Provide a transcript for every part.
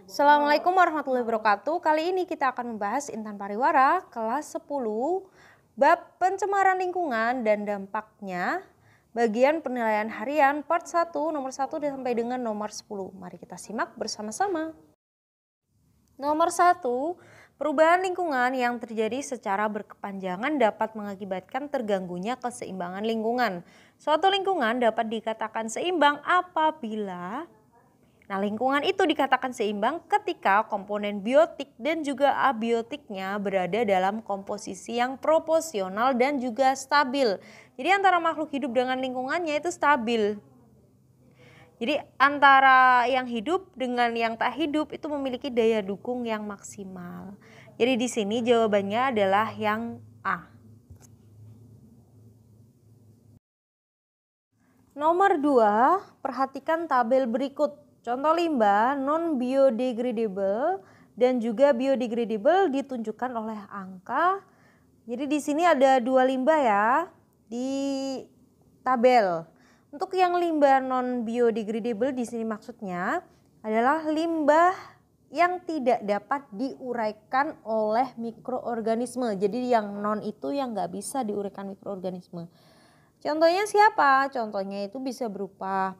Assalamualaikum warahmatullahi wabarakatuh. Kali ini kita akan membahas Intan Pariwara kelas 10 bab pencemaran lingkungan dan dampaknya, bagian penilaian harian part 1 nomor 1 sampai dengan nomor 10. Mari kita simak bersama-sama. Nomor 1, perubahan lingkungan yang terjadi secara berkepanjangan dapat mengakibatkan terganggunya keseimbangan lingkungan. Suatu lingkungan dapat dikatakan seimbang apabila lingkungan itu dikatakan seimbang ketika komponen biotik dan juga abiotiknya berada dalam komposisi yang proporsional dan juga stabil. Jadi antara makhluk hidup dengan lingkungannya itu stabil. Jadi antara yang hidup dengan yang tak hidup itu memiliki daya dukung yang maksimal. Jadi di sini jawabannya adalah yang A. Nomor 2, perhatikan tabel berikut. Contoh limbah non-biodegradable dan juga biodegradable ditunjukkan oleh angka. Jadi di sini ada 2 limbah ya di tabel. Untuk yang limbah non-biodegradable di sini maksudnya adalah limbah yang tidak dapat diuraikan oleh mikroorganisme. Jadi yang non itu yang nggak bisa diuraikan mikroorganisme. Contohnya siapa? Contohnya itu bisa berupa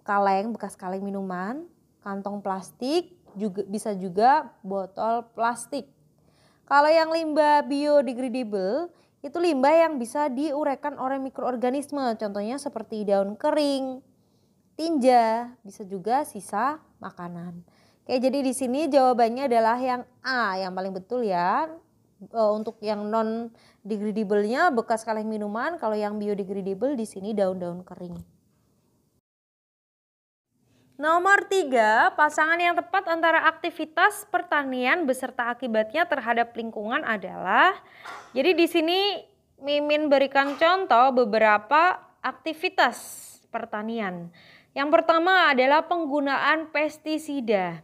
kaleng, bekas kaleng minuman, kantong plastik, juga bisa juga botol plastik. Kalau yang limbah biodegradable itu limbah yang bisa diuraikan oleh mikroorganisme, contohnya seperti daun kering, tinja, bisa juga sisa makanan. Oke, jadi di sini jawabannya adalah yang A, yang paling betul ya. Untuk yang non degradable-nya bekas kaleng minuman, kalau yang biodegradable di sini daun-daun kering. Nomor 3, pasangan yang tepat antara aktivitas pertanian beserta akibatnya terhadap lingkungan adalah, jadi di sini Mimin berikan contoh beberapa aktivitas pertanian. Yang pertama adalah penggunaan pestisida.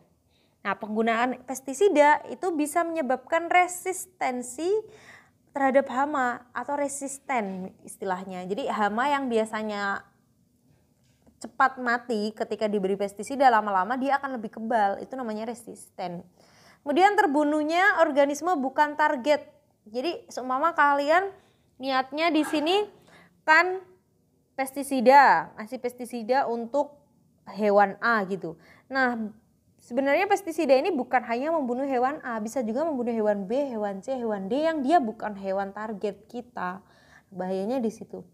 Nah, penggunaan pestisida itu bisa menyebabkan resistensi terhadap hama atau resisten istilahnya. Jadi hama yang biasanya cepat mati ketika diberi pestisida, lama-lama dia akan lebih kebal, itu namanya resisten. Kemudian terbunuhnya organisme bukan target. Jadi seumpama kalian niatnya di sini kan pestisida, ngasih pestisida untuk hewan A gitu. Nah, sebenarnya pestisida ini bukan hanya membunuh hewan A, bisa juga membunuh hewan B, hewan C, hewan D yang dia bukan hewan target kita. Bahayanya di situ.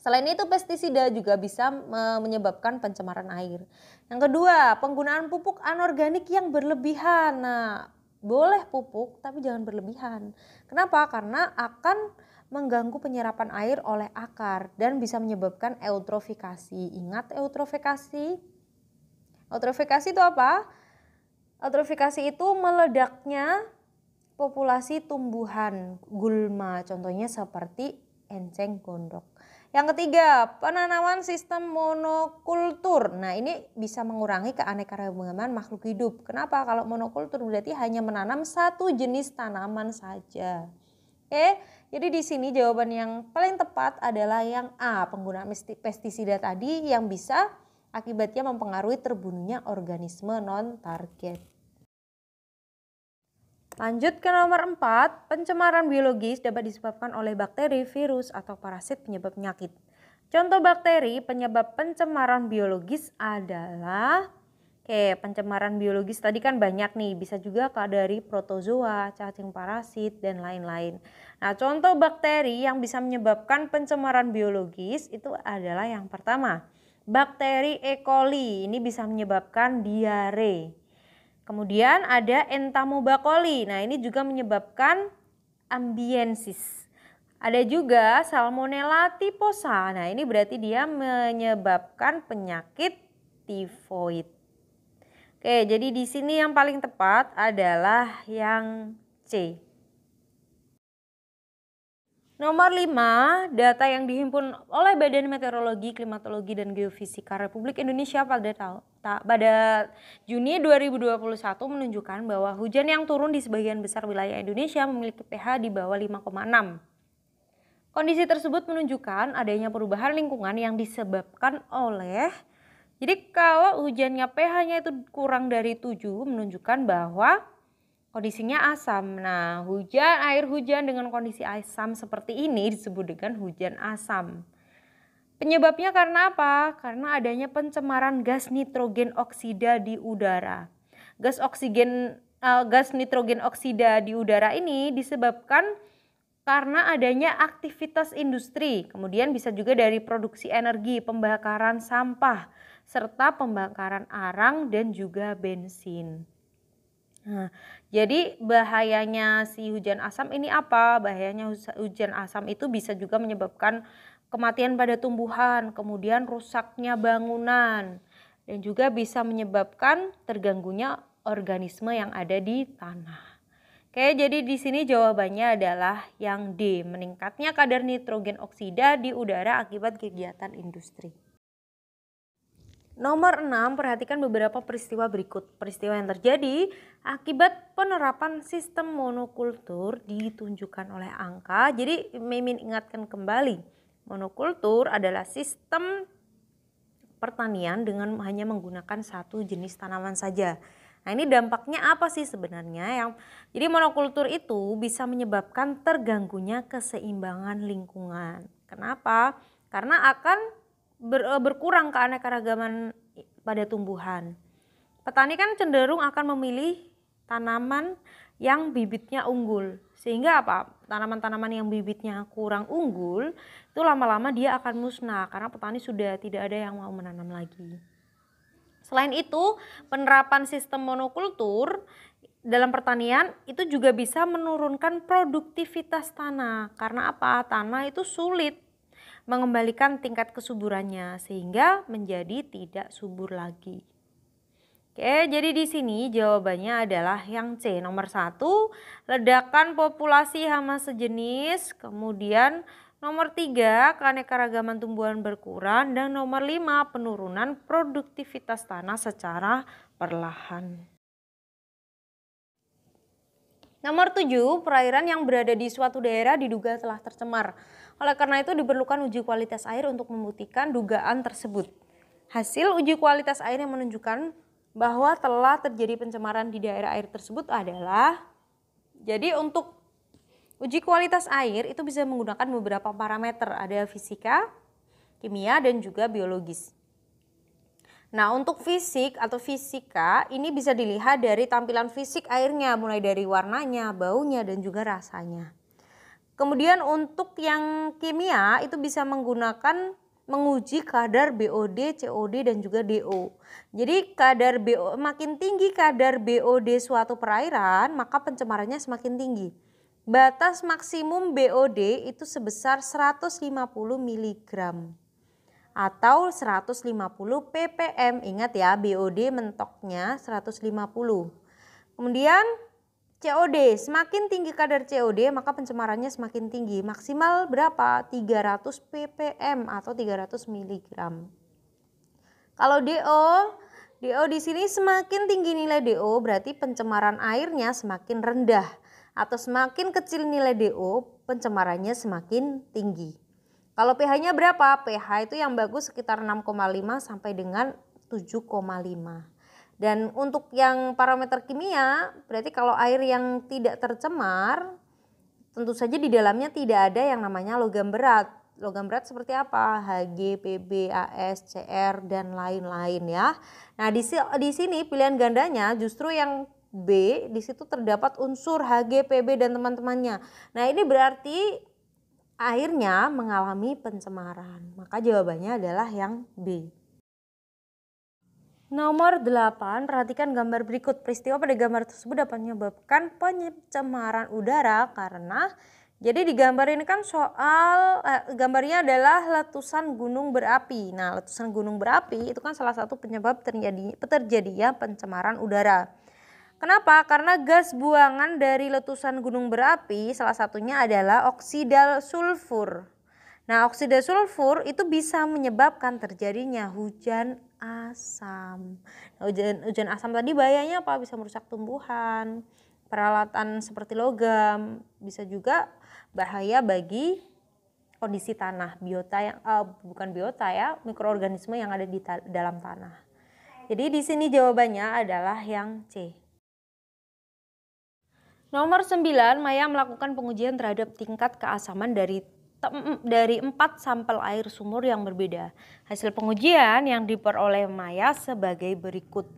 Selain itu pestisida juga bisa menyebabkan pencemaran air. Yang kedua, penggunaan pupuk anorganik yang berlebihan. Nah, boleh pupuk tapi jangan berlebihan. Kenapa? Karena akan mengganggu penyerapan air oleh akar dan bisa menyebabkan eutrofikasi. Ingat eutrofikasi? Eutrofikasi itu apa? Eutrofikasi itu meledaknya populasi tumbuhan gulma, contohnya seperti enceng gondok. Yang ketiga, penanaman sistem monokultur. Nah, ini bisa mengurangi keanekaragaman makhluk hidup. Kenapa? Kalau monokultur berarti hanya menanam satu jenis tanaman saja. Oke, jadi di sini jawaban yang paling tepat adalah yang A, penggunaan pestisida tadi yang bisa akibatnya mempengaruhi terbunuhnya organisme non-target. Lanjut ke nomor 4, pencemaran biologis dapat disebabkan oleh bakteri, virus, atau parasit penyebab penyakit. Contoh bakteri penyebab pencemaran biologis adalah, pencemaran biologis tadi kan banyak nih, bisa juga dari protozoa, cacing parasit, dan lain-lain. Nah, contoh bakteri yang bisa menyebabkan pencemaran biologis itu adalah yang pertama, bakteri E. coli, ini bisa menyebabkan diare. Kemudian ada Entomobacoli, nah ini juga menyebabkan ambiensis. Ada juga Salmonella typhosa, nah ini berarti dia menyebabkan penyakit tifoid. Oke, jadi di sini yang paling tepat adalah yang C. Nomor 5, data yang dihimpun oleh Badan Meteorologi, Klimatologi, dan Geofisika Republik Indonesia pada Juni 2021 menunjukkan bahwa hujan yang turun di sebagian besar wilayah Indonesia memiliki pH di bawah 5,6. Kondisi tersebut menunjukkan adanya perubahan lingkungan yang disebabkan oleh Jadi kalau hujannya pH-nya itu kurang dari 7 menunjukkan bahwa kondisinya asam. Nah, air hujan dengan kondisi asam seperti ini disebut dengan hujan asam. Penyebabnya karena apa? Karena adanya pencemaran gas nitrogen oksida di udara. Gas nitrogen oksida di udara ini disebabkan karena adanya aktivitas industri, kemudian bisa juga dari produksi energi, pembakaran sampah, serta pembakaran arang dan juga bensin. Nah, jadi bahayanya si hujan asam ini apa? Bahayanya hujan asam itu bisa juga menyebabkan kematian pada tumbuhan, kemudian rusaknya bangunan, dan juga bisa menyebabkan terganggunya organisme yang ada di tanah. Oke, jadi di sini jawabannya adalah yang D, meningkatnya kadar nitrogen oksida di udara akibat kegiatan industri. Nomor 6, perhatikan beberapa peristiwa berikut. Peristiwa yang terjadi akibat penerapan sistem monokultur ditunjukkan oleh angka. Jadi Mimin ingatkan kembali, monokultur adalah sistem pertanian dengan hanya menggunakan satu jenis tanaman saja. Nah, ini dampaknya apa sih sebenarnya? Jadi monokultur itu bisa menyebabkan terganggunya keseimbangan lingkungan. Kenapa? Karena akan berkurang keanekaragaman pada tumbuhan. Petani kan cenderung akan memilih tanaman yang bibitnya unggul. Sehingga apa? Tanaman-tanaman yang bibitnya kurang unggul itu lama-lama dia akan musnah karena petani sudah tidak ada yang mau menanam lagi. Selain itu, penerapan sistem monokultur dalam pertanian itu juga bisa menurunkan produktivitas tanah. Karena apa? Tanah itu sulit mengembalikan tingkat kesuburannya sehingga menjadi tidak subur lagi. Oke, jadi di sini jawabannya adalah yang C, nomor 1, ledakan populasi hama sejenis, kemudian nomor 3, keanekaragaman tumbuhan berkurang, dan nomor 5, penurunan produktivitas tanah secara perlahan. Nomor 7, perairan yang berada di suatu daerah diduga telah tercemar. Oleh karena itu diperlukan uji kualitas air untuk membuktikan dugaan tersebut. Hasil uji kualitas air yang menunjukkan bahwa telah terjadi pencemaran di daerah air tersebut adalah, jadi untuk uji kualitas air itu bisa menggunakan beberapa parameter, ada fisika, kimia, dan juga biologis. Nah, untuk fisik atau fisika ini bisa dilihat dari tampilan fisik airnya, mulai dari warnanya, baunya, dan juga rasanya. Kemudian untuk yang kimia itu bisa menguji kadar BOD, COD, dan juga DO. Jadi makin tinggi kadar BOD suatu perairan, maka pencemarannya semakin tinggi. Batas maksimum BOD itu sebesar 150 mg atau 150 ppm. Ingat ya, BOD mentoknya 150. Kemudian COD, semakin tinggi kadar COD maka pencemarannya semakin tinggi. Maksimal berapa? 300 ppm atau 300 mg. Kalau DO di sini semakin tinggi nilai DO berarti pencemaran airnya semakin rendah. Atau semakin kecil nilai DO, pencemarannya semakin tinggi. Kalau pH-nya berapa? pH itu yang bagus sekitar 6,5 sampai dengan 7,5. Dan untuk yang parameter kimia, berarti kalau air yang tidak tercemar, tentu saja di dalamnya tidak ada yang namanya logam berat. Logam berat seperti apa? Hg, Pb, As, Cr, dan lain-lain ya. Nah, di sini pilihan gandanya justru yang B, di situ terdapat unsur Hg, Pb, dan teman-temannya. Nah, ini berarti airnya mengalami pencemaran. Maka jawabannya adalah yang B. Nomor 8, perhatikan gambar berikut. Peristiwa pada gambar tersebut dapat menyebabkan pencemaran udara karena, jadi di gambar ini kan gambarnya adalah letusan gunung berapi. Nah, letusan gunung berapi itu kan salah satu penyebab terjadinya pencemaran udara. Kenapa? Karena gas buangan dari letusan gunung berapi salah satunya adalah oksida sulfur. Nah, oksida sulfur itu bisa menyebabkan terjadinya hujan asam. Nah, hujan asam tadi bahayanya apa? Bisa merusak tumbuhan, peralatan seperti logam, bisa juga bahaya bagi kondisi tanah, biota yang bukan biota ya, mikroorganisme yang ada di dalam tanah. Jadi di sini jawabannya adalah yang C. Nomor 9, Maya melakukan pengujian terhadap tingkat keasaman dari 4 sampel air sumur yang berbeda. Hasil pengujian yang diperoleh Maya sebagai berikut.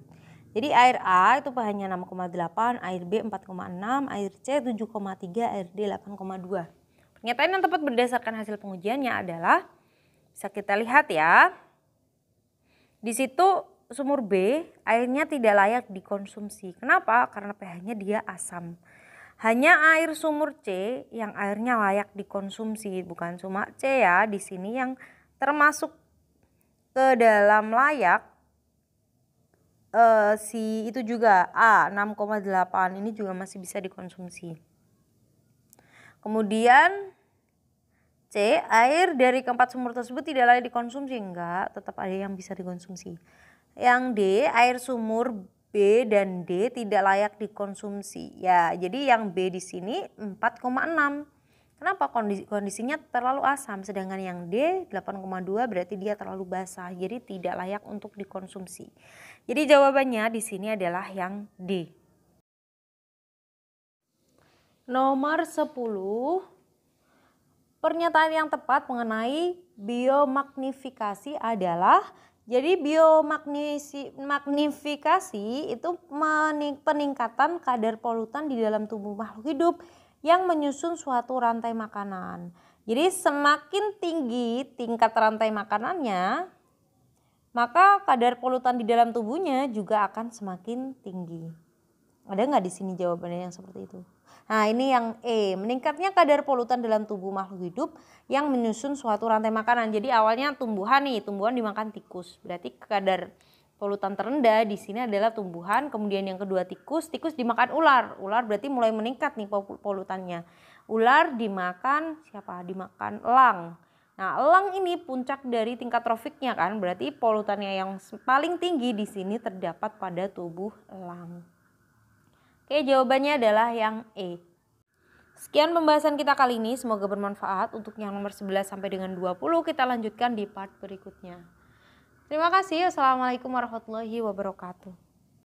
Jadi air A itu pH-nya 6,8, air B 4,6, air C 7,3, air D 8,2. Pernyataan yang tepat berdasarkan hasil pengujiannya adalah, bisa kita lihat ya, di situ sumur B airnya tidak layak dikonsumsi. Kenapa? Karena pH-nya dia asam. Hanya air sumur C yang airnya layak dikonsumsi, bukan cuma C ya, di sini yang termasuk ke dalam layak. Si itu juga A 6,8 ini juga masih bisa dikonsumsi. Kemudian C, air dari keempat sumur tersebut tidak layak dikonsumsi. Enggak, tetap ada yang bisa dikonsumsi. Yang D, air sumur B dan D tidak layak dikonsumsi. Ya, jadi yang B di sini 4,6. Kenapa? Kondisinya terlalu asam, sedangkan yang D 8,2 berarti dia terlalu basah, jadi tidak layak untuk dikonsumsi. Jadi jawabannya di sini adalah yang D. Nomor 10, pernyataan yang tepat mengenai biomagnifikasi adalah, jadi biomagnifikasi itu peningkatan kadar polutan di dalam tubuh makhluk hidup yang menyusun suatu rantai makanan. Jadi semakin tinggi tingkat rantai makanannya, maka kadar polutan di dalam tubuhnya juga akan semakin tinggi. Ada nggak di sini jawabannya yang seperti itu? Nah, ini yang E, meningkatnya kadar polutan dalam tubuh makhluk hidup yang menyusun suatu rantai makanan. Jadi awalnya tumbuhan dimakan tikus. Berarti kadar polutan terendah di sini adalah tumbuhan, kemudian yang kedua tikus dimakan ular. Ular berarti mulai meningkat nih polutannya. Ular dimakan siapa? Dimakan elang. Nah, elang ini puncak dari tingkat trofiknya kan, berarti polutannya yang paling tinggi di sini terdapat pada tubuh elang. Oke, jawabannya adalah yang E. Sekian pembahasan kita kali ini, semoga bermanfaat. Untuk yang nomor 11 sampai dengan 20 kita lanjutkan di part berikutnya. Terima kasih. Wassalamualaikum warahmatullahi wabarakatuh.